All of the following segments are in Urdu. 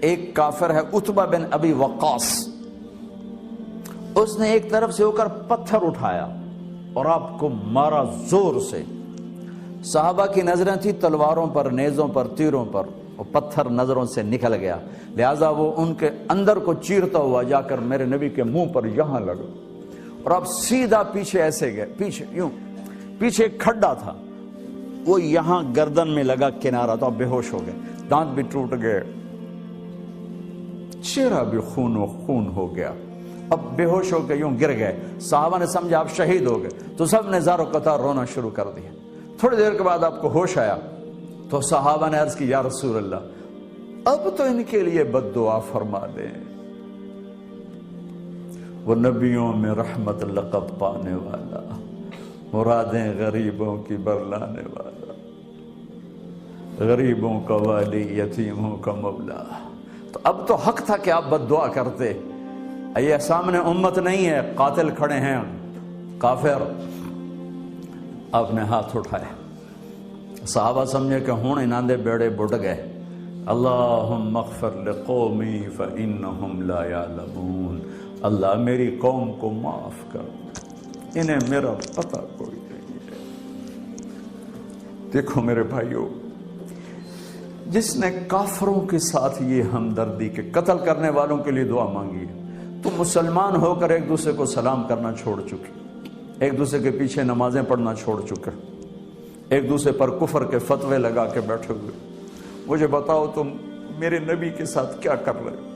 ایک کافر ہے عتبہ بن ابی وقاص، اس نے ایک طرف سے ہو کر پتھر اٹھایا اور آپ کو مارا زور سے۔ صحابہ کی نظریں تھی تلواروں پر، نیزوں پر، تیروں پر، وہ پتھر نظروں سے نکل گیا، لہذا وہ ان کے اندر کو چیرتا ہوا جا کر میرے نبی کے منہ پر یہاں لگا، اور آپ سیدھا پیچھے ایسے گئے، پیچھے یوں، پیچھے ایک کھڈا تھا، وہ یہاں گردن میں لگا کنارہ، تو آپ بے ہوش ہو گئے، دانت بھی ٹوٹ گئے، چہرہ بھی خون و خون ہو گیا، اب بے ہوش ہو کے یوں گر گئے۔ صحابہ نے سمجھا آپ شہید ہو گئے، تو سب نے زار و قطار رونا شروع کر دیا۔ تھوڑی دیر کے بعد آپ کو ہوش آیا تو صحابہ نے عرض کی یا رسول اللہ اب تو ان کے لیے بد دعا فرما دیں، وہ نبیوں میں رحمت لقب پانے والا، مرادیں غریبوں کی برلانے والا، غریبوں کا والی، یتیموں کا مولا۔ تو اب تو حق تھا کہ آپ بد دعا کرتے۔ یہ سامنے امت نہیں ہے، قاتل کھڑے ہیں، کافر۔ آپ نے ہاتھ اٹھائے، صحابہ سمجھے کہ ہوں انہاں دے بیڑے بڑھ گئے۔ اللہم اغفر لقومی فإنہم لا یعلمون، اللہ میری قوم کو معاف کر، انہیں میرا پتہ کوئی نہیں ہے۔ دیکھو میرے بھائیو، جس نے کافروں کے ساتھ یہ ہمدردی کے قتل کرنے والوں کے لیے دعا مانگی ہے، تو مسلمان ہو کر ایک دوسرے کو سلام کرنا چھوڑ چکے، ایک دوسرے کے پیچھے نمازیں پڑھنا چھوڑ چکے، ایک دوسرے پر کفر کے فتوے لگا کے بیٹھے ہوئے۔ مجھے بتاؤ تم میرے نبی کے ساتھ کیا کر رہے ہو؟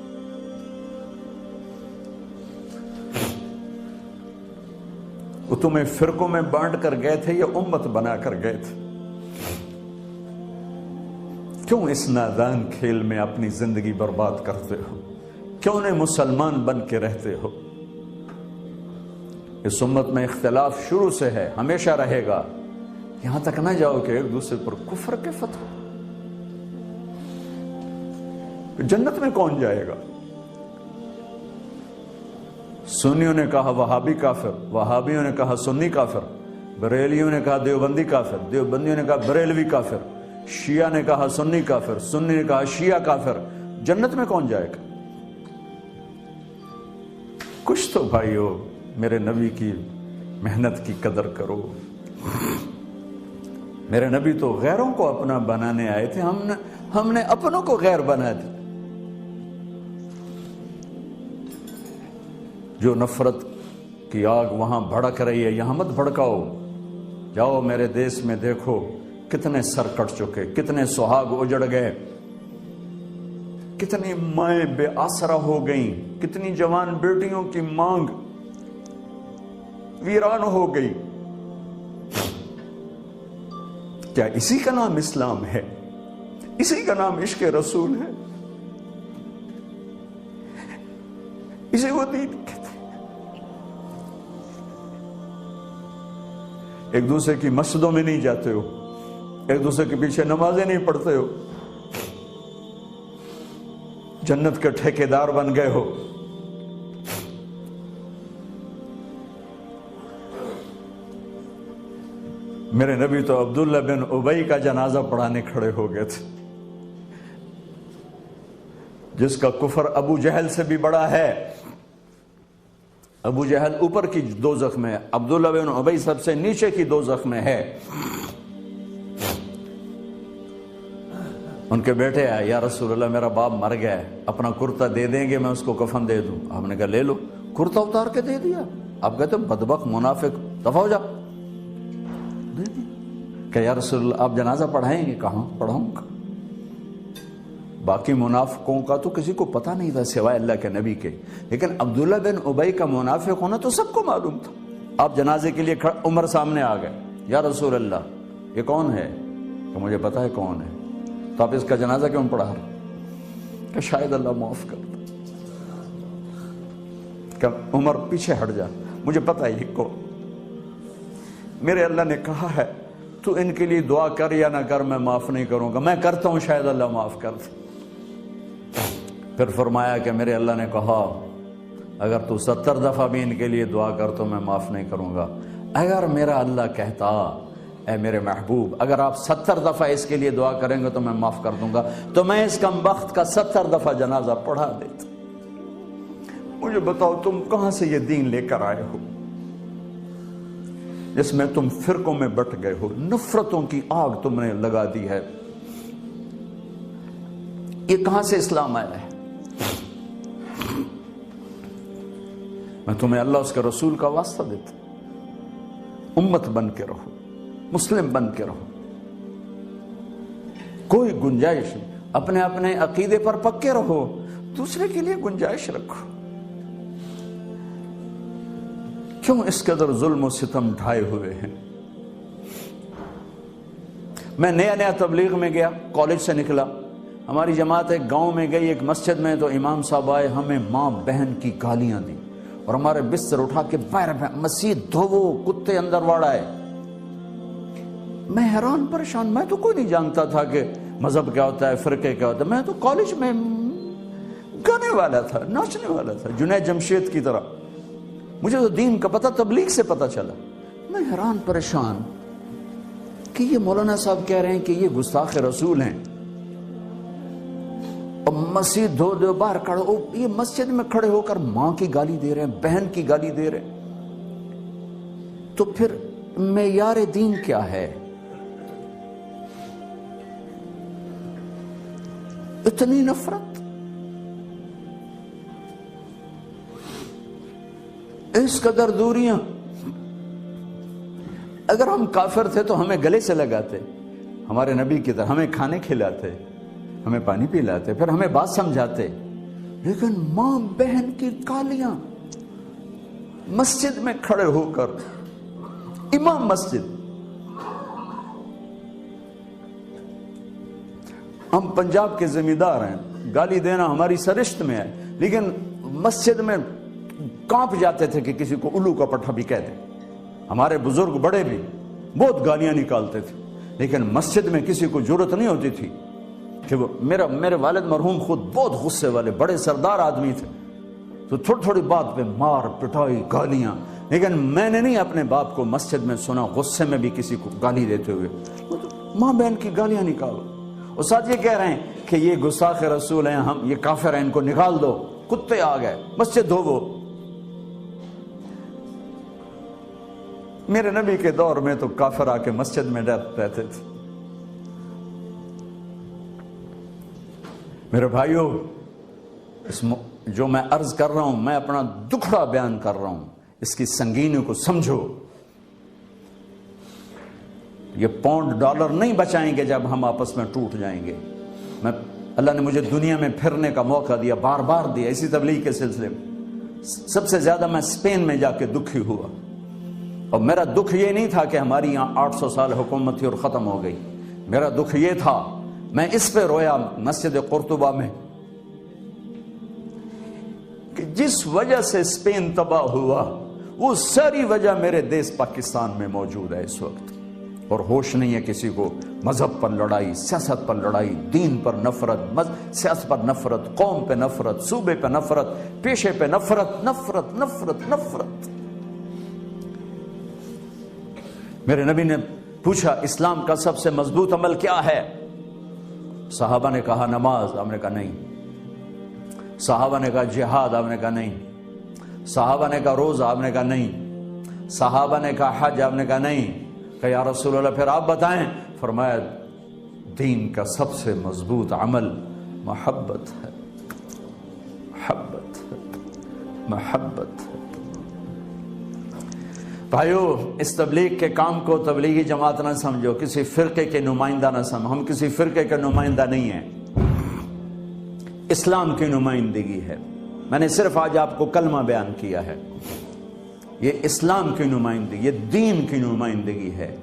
وہ تمہیں فرقوں میں بانٹ کر گئے تھے یا امت بنا کر گئے تھے؟ کیوں اس نادان کھیل میں اپنی زندگی برباد کرتے ہو؟ کیوں انہیں مسلمان بن کے رہتے ہو؟ اس امت میں اختلاف شروع سے ہے، ہمیشہ رہے گا، یہاں تک نہ جاؤ کہ ایک دوسرے پر کفر کے فتوے۔ جنت میں کون جائے گا؟ سنیوں نے کہا وہابی کافر، وہابیوں نے کہا سنی کافر، بریلیوں نے کہا دیوبندی کافر، دیوبندیوں نے کہا بریلوی کافر، شیعہ نے کہا سنی کافر، سنی نے کہا شیعہ کافر۔ جنت میں کون جائے گا؟ کچھ تو بھائیو میرے نبی کی محنت کی قدر کرو۔ میرے نبی تو غیروں کو اپنا بنانے آئے تھے، ہم نے اپنوں کو غیر بنا دیا۔ جو نفرت کی آگ وہاں بھڑک رہی ہے، یہاں مت بھڑکاؤ۔ جاؤ میرے دیس میں دیکھو کتنے سر کٹ چکے، کتنے سہاگ اجڑ گئے، کتنی مائیں بے آسرا ہو گئیں، کتنی جوان بیٹیوں کی مانگ ویران ہو گئی۔ کیا اسی کا نام اسلام ہے؟ اسی کا نام عشق رسول ہے؟ اسے وہ دین کہتے ہیں؟ ایک دوسرے کی مسجدوں میں نہیں جاتے ہو، ایک دوسرے کے پیچھے نمازیں نہیں پڑھتے ہو، جنت کے ٹھیکیدار بن گئے ہو۔ میرے نبی تو عبداللہ بن ابی کا جنازہ پڑھانے کھڑے ہو گئے تھے، جس کا کفر ابو جہل سے بھی بڑا ہے۔ ابو جہل اوپر کی دوزخ میں، عبداللہ بن ابی سب سے نیچے کی دوزخ میں ہے۔ ان کے بیٹے آئے، یا رسول اللہ میرا باپ مر گیا ہے، اپنا کرتا دے دیں گے، میں اس کو کفن دے دوں۔ آپ نے کہا لے لو، کرتا اتار کے دے دیا۔ آپ کہتے بدبخت منافق دفع ہو جا، دے دیا۔ کہ یا رسول اللہ آپ جنازہ پڑھائیں گے؟ کہاں پڑھاؤں گا؟ باقی منافقوں کا تو کسی کو پتہ نہیں تھا سوائے اللہ کے نبی کے، لیکن عبداللہ بن ابی کا منافق ہونا تو سب کو معلوم تھا۔ آپ جنازے کے لیے عمر سامنے آ گئے، یا رسول اللہ یہ کون ہے؟ کہ مجھے پتہ ہے کون ہے، تو آپ اس کا جنازہ کیوں پڑھا رہے؟ کہ شاید اللہ معاف کر دے۔ کہ عمر پیچھے ہٹ جا، مجھے پتہ ہے یہ کون، میرے اللہ نے کہا ہے تو ان کے لیے دعا کر یا نہ کر، میں معاف نہیں کروں گا، میں کرتا ہوں شاید اللہ معاف کر دے۔ پھر فرمایا کہ میرے اللہ نے کہا اگر تو 70 دفعہ بھی ان کے لیے دعا کر تو میں معاف نہیں کروں گا۔ اگر میرا اللہ کہتا اے میرے محبوب اگر آپ 70 دفعہ اس کے لیے دعا کریں گے تو میں معاف کر دوں گا، تو میں اس کم بخت کا 70 دفعہ جنازہ پڑھا دیتا۔ مجھے بتاؤ تم کہاں سے یہ دین لے کر آئے ہو جس میں تم فرقوں میں بٹ گئے ہو، نفرتوں کی آگ تم نے لگا دی ہے، یہ کہاں سے اسلام آیا ہے؟ میں تمہیں اللہ اس کے رسول کا واسطہ دیتا، امت بن کے رہو، مسلم بن کے رہو، کوئی گنجائش نہیں، اپنے اپنے عقیدے پر پکے رہو، دوسرے کے لیے گنجائش رکھو۔ کیوں اس قدر ظلم و ستم ڈھائے ہوئے ہیں؟ میں نیا تبلیغ میں گیا، کالج سے نکلا، ہماری جماعت ایک گاؤں میں گئی، ایک مسجد میں، تو امام صاحب آئے، ہمیں ماں بہن کی گالیاں دی اور ہمارے بستر اٹھا کے باہر مسجد دھوو، کتے اندر واڑائے۔ میں حیران پریشان، میں تو کوئی نہیں جانتا تھا کہ مذہب کیا ہوتا ہے، فرقے کیا ہوتا ہے، میں تو کالج میں گانے والا تھا، ناچنے والا تھا، جنید جمشید کی طرح، مجھے تو دین کا پتہ تبلیغ سے پتہ چلا۔ میں حیران پریشان کہ یہ مولانا صاحب کہہ رہے ہیں کہ یہ گستاخ رسول ہیں، اور مسجد دھو دو باہر کھڑے ہو، یہ مسجد میں کھڑے ہو کر ماں کی گالی دے رہے ہیں، بہن کی گالی دے رہے ہیں، تو پھر معیار دین کیا ہے؟ اتنی نفرت، اس قدر دوریاں۔ اگر ہم کافر تھے تو ہمیں گلے سے لگاتے، ہمارے نبی کی طرح ہمیں کھانے کھلاتے، ہمیں پانی پلاتے، پھر ہمیں بات سمجھاتے، لیکن ماں بہن کی گالیاں، مسجد میں کھڑے ہو کر، امام مسجد۔ ہم پنجاب کے زمیندار ہیں، گالی دینا ہماری سرشت میں ہے، لیکن مسجد میں کانپ جاتے تھے کہ کسی کو الو کا پٹھا بھی کہہ دیں۔ ہمارے بزرگ بڑے بھی بہت گالیاں نکالتے تھے، لیکن مسجد میں کسی کو جرت نہیں ہوتی تھی کہ وہ میرے والد مرحوم خود بہت غصے والے بڑے سردار آدمی تھے، تو تھوڑی تھوڑی بات پہ مار پٹائی گالیاں، لیکن میں نے نہیں اپنے باپ کو مسجد میں سنا غصے میں بھی کسی کو گالی دیتے ہوئے۔ ماں بہن کی گالیاں نکالو، اور ساتھ یہ کہہ رہے ہیں کہ یہ گستاخ رسول ہیں، ہم یہ کافر ہیں، ان کو نکال دو، کتے آ گئے، مسجد دھوو۔ میرے نبی کے دور میں تو کافر آ کے مسجد میں رہتے تھے۔ میرے بھائیوں، جو میں عرض کر رہا ہوں، میں اپنا دکھڑا بیان کر رہا ہوں، اس کی سنگینی کو سمجھو۔ یہ پاؤنڈ ڈالر نہیں بچائیں گے جب ہم آپس میں ٹوٹ جائیں گے۔ اللہ نے مجھے دنیا میں پھرنے کا موقع دیا، بار بار دیا، اسی تبلیغ کے سلسلے میں۔ سب سے زیادہ میں اسپین میں جا کے دکھی ہوا، اور میرا دکھ یہ نہیں تھا کہ ہماری یہاں 800 سال حکومت تھی اور ختم ہو گئی، میرا دکھ یہ تھا، میں اس پہ رویا مسجد قرطبہ میں، کہ جس وجہ سے اسپین تباہ ہوا وہ ساری وجہ میرے دیس پاکستان میں موجود ہے اس وقت، اور ہوش نہیں ہے کسی کو۔ مذہب پر لڑائی، سیاست پر لڑائی، دین پر نفرت، سیاست پر نفرت، قوم پہ نفرت، صوبے پہ نفرت، پیشے پہ نفرت، نفرت نفرت نفرت۔ میرے نبی نے پوچھا اسلام کا سب سے مضبوط عمل کیا ہے؟ صحابہ نے کہا نماز، آپ نے کہا نہیں۔ صحابہ نے کہا جہاد، آپ نے کہا نہیں۔ صحابہ نے کہا روزہ، آپ نے کہا نہیں۔ صحابہ نے کہا حج، آپ نے کہا نہیں۔ کہ یا رسول اللہ پھر آپ بتائیں؟ فرمایا دین کا سب سے مضبوط عمل محبت ہے، محبت ہے، محبت ہے۔ بھائیو، اس تبلیغ کے کام کو تبلیغی جماعت نہ سمجھو، کسی فرقے کے نمائندہ نہ سمجھو، ہم کسی فرقے کے نمائندہ نہیں ہیں، اسلام کی نمائندگی ہے۔ میں نے صرف آج آپ کو کلمہ بیان کیا ہے، یہ اسلام کی نمائندگی، یہ دین کی نمائندگی ہے۔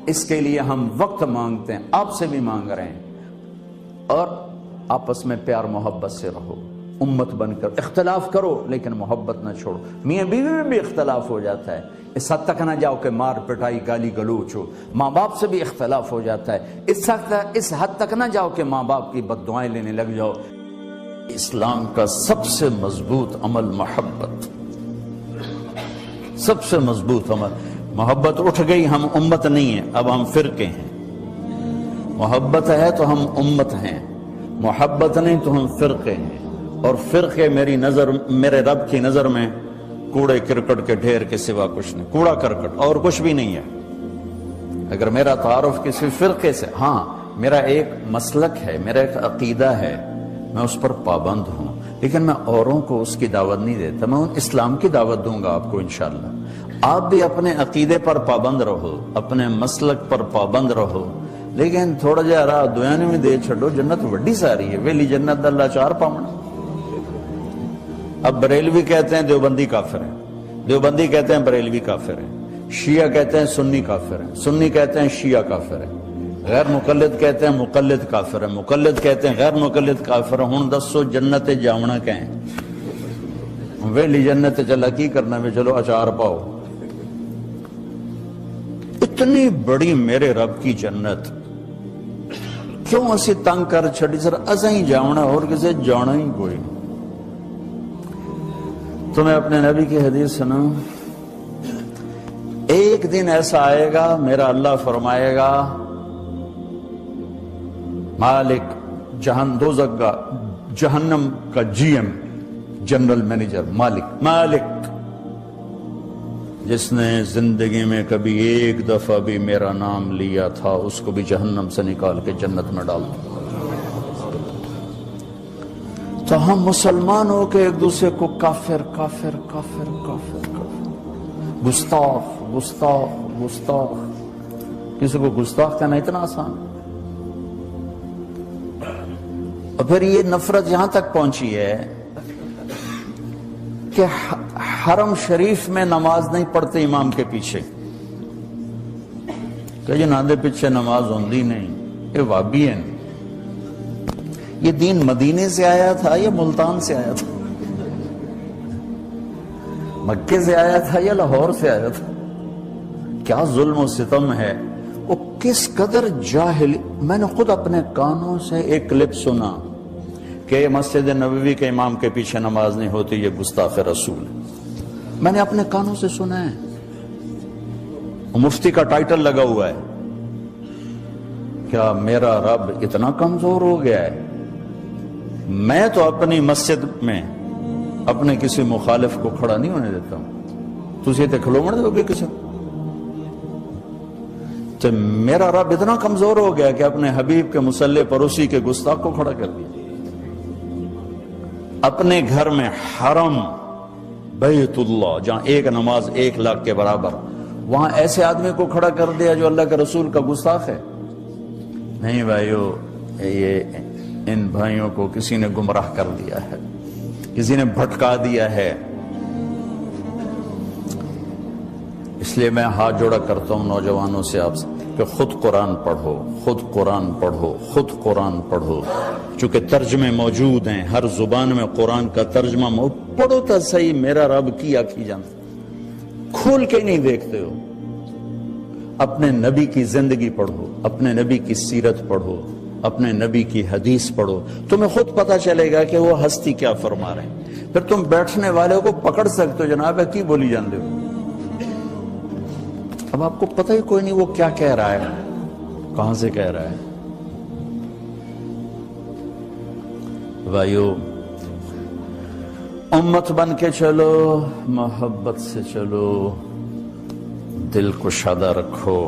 اس کے لیے ہم وقت مانگتے ہیں، آپ سے بھی مانگ رہے ہیں، اور آپس میں پیار محبت سے رہو، امت بن کر اختلاف کرو لیکن محبت نہ چھوڑو۔ میاں بیوی میں بھی اختلاف ہو جاتا ہے، اس حد تک نہ جاؤ کہ مار پٹائی گالی گلوچ ہو۔ ماں باپ سے بھی اختلاف ہو جاتا ہے، اس حد تک نہ جاؤ کہ ماں باپ کی بد دعائیں لینے لگ جاؤ۔ اسلام کا سب سے مضبوط عمل محبت، سب سے مضبوط عمل محبت اٹھ گئی، ہم امت نہیں ہیں، اب ہم فرقے ہیں۔ محبت ہے تو ہم امت ہیں، محبت نہیں تو ہم فرقے ہیں، اور فرقے میرے رب کی نظر میں کوڑے کرکٹ کے ڈھیر کے سوا کچھ نہیں، کوڑا کرکٹ اور کچھ بھی نہیں ہے۔ اگر میرا تعارف کسی فرقے سے، ہاں میرا ایک مسلک ہے، میرا ایک عقیدہ ہے، میں اس پر پابند ہوں، لیکن میں اوروں کو اس کی دعوت نہیں دیتا، میں اسلام کی دعوت دوں گا آپ کو انشاءاللہ۔ آپ بھی اپنے عقیدے پر پابند رہو، اپنے مسلک پر پابند رہو، لیکن تھوڑا جہا راہ دنیا میں دے چھڑو، جنت وڈی ساری ہے، ویلی جنت اللہ چار پاؤنا۔ اب بریلوی کہتے ہیں دیوبندی کافر ہیں، دیوبندی کہتے ہیں بریلوی کافر ہیں، شیعہ کہتے ہیں سنی کافر ہیں، سنی کہتے ہیں شیعہ کافر ہیں، غیر مقلد کہتے ہیں مقلد کافر ہے، مقلد کہتے ہیں غیر مقلد کافر ہے۔ ہن دسو جنت جاونا کہیں ویلی جنت چلا کی کرنا میں، چلو اچار پاؤ۔ اتنی بڑی میرے رب کی جنت کیوں اسی تنگ کر چھڑی؟ سر اساں ہی جاونا، اور کسے جانا ہی کوئی نہیں۔ تو میں اپنے نبی کی حدیث سناؤں، ایک دن ایسا آئے گا میرا اللہ فرمائے گا مالک دوزخ کا، جہنم کا جی ایم، جنرل مینیجر، مالک جس نے زندگی میں کبھی ایک دفعہ بھی میرا نام لیا تھا اس کو بھی جہنم سے نکال کے جنت میں ڈال دوں۔ تو ہم مسلمان ہو کے ایک دوسرے کو کافر کافر کافر کافر کافر، گستاخ، کسی کو گستاخ کہنا اتنا آسان؟ اور پھر یہ نفرت یہاں تک پہنچی ہے کہ حرم شریف میں نماز نہیں پڑھتے امام کے پیچھے، کہ جنہاں دے پیچھے نماز ہوندی نہیں، یہ وابی ہیں۔ یہ دین مدینے سے آیا تھا یا ملتان سے آیا تھا؟ مکے سے آیا تھا یا لاہور سے آیا تھا؟ کیا ظلم و ستم ہے، وہ کس قدر جاہل۔ میں نے خود اپنے کانوں سے ایک کلپ سنا کہ مسجد نبوی کے امام کے پیچھے نماز نہیں ہوتی، یہ گستاخ رسول ہے۔ میں نے اپنے کانوں سے سنا ہے، مفتی کا ٹائٹل لگا ہوا ہے۔ کیا میرا رب اتنا کمزور ہو گیا ہے؟ میں تو اپنی مسجد میں اپنے کسی مخالف کو کھڑا نہیں ہونے دیتا ہوں، تسی تے کھلومن دو گے کسی؟ تو میرا رب اتنا کمزور ہو گیا کہ اپنے حبیب کے مصلی پر اسی کے گستاخ کو کھڑا کر دیا۔ اپنے گھر میں حرم بیت اللہ جہاں ایک نماز 1,00,000 کے برابر، وہاں ایسے آدمی کو کھڑا کر دیا جو اللہ کے رسول کا گستاخ ہے۔ نہیں بھائیو، یہ ان بھائیوں کو کسی نے گمراہ کر دیا ہے، کسی نے بھٹکا دیا ہے۔ اس لیے میں ہاتھ جوڑا کرتا ہوں نوجوانوں سے آپ سے کہ خود قرآن پڑھو، خود قرآن پڑھو، خود قرآن پڑھو، چونکہ ترجمے موجود ہیں، ہر زبان میں قرآن کا ترجمہ پڑھو تو صحیح۔ میرا رب کی آکھی جانتا، کھول کے نہیں دیکھتے ہو۔ اپنے نبی کی زندگی پڑھو، اپنے نبی کی سیرت پڑھو، اپنے نبی کی حدیث پڑھو، تمہیں خود پتا چلے گا کہ وہ ہستی کیا فرما رہے ہیں۔ پھر تم بیٹھنے والے کو پکڑ سکتے ہو، جناب ہے کی بولی جان دے۔ اب آپ کو پتہ ہی کوئی نہیں وہ کیا کہہ رہا ہے، کہاں سے کہہ رہا ہے۔ بھائیو، امت بن کے چلو، محبت سے چلو، دل کو شادہ رکھو۔